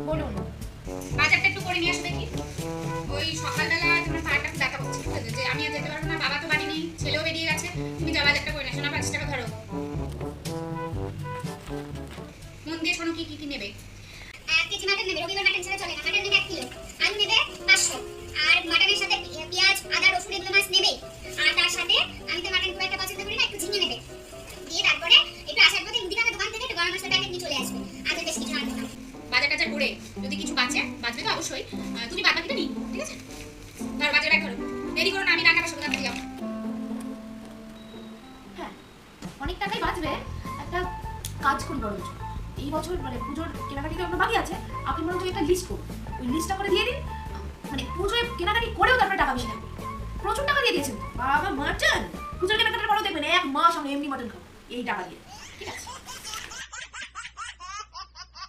বলুন। বাজারটা একটু করে নিয়ে আসো দেখি। ওই সকালবেলা তোমার পাটা ব্যথা করছে, ঠিক আছে, যে আমি আর যেতে পারবো না, বাবা তো বাড়ি নেই, ছেলেও বেরিয়ে গেছে, তুমি যা বাজারটা করে নিয়ে আসো না, 5 টাকা ধরো। মন দিয়ে শোনো কি কি কি নেবে। 1 কেজি মাটন নেবে, রবিবার মাটন ছাড়া চলে না। মাটন নেবে 1 কিলো, আলু নেবে 500, আর মাটনের সাথে পেঁয়াজ, আদা, রসুন এগুলো মাছ নেবে। আর তার সাথে আমি তো মাটন খুব একটা পছন্দ করি না, একটু ঝিঙে নেবে। দিয়ে তারপরে একটু আসার পথে মুদিখানা দোকান থেকে একটু গরম মশলা প্যাকেট নিয়ে চলে আসবে। আর বেশ কিছু আনবো না। বাজার টাজার করে যদি কিছু বাঁচবে তো অবশ্যই, তুমি বাদ বাকিটা নিই, ঠিক আছে? ধর বাজার ব্যাগ ধরো, দেরি করো না, আমি টাকাটা সঙ্গে দিয়ে যাও। হ্যাঁ, অনেক টাকাই বাঁচবে। একটা কাজ করি বরঞ্চ, এই বছর মানে পুজোর কেনাকাটি তো আপনার বাকি আছে, আপনি বরঞ্চ একটা লিস্ট করুন, ওই লিস্টটা করে দিয়ে দিন। মানে পুজোয় কেনাকাটি করেও তারপরে টাকা বেশি থাকবে। প্রচুর টাকা দিয়ে দিয়েছেন বাবা, মাটন পুজোর কেনাকাটার পরেও দেখবেন 1 মাস আমরা এমনি মাটন খাবো এই টাকা দিয়ে।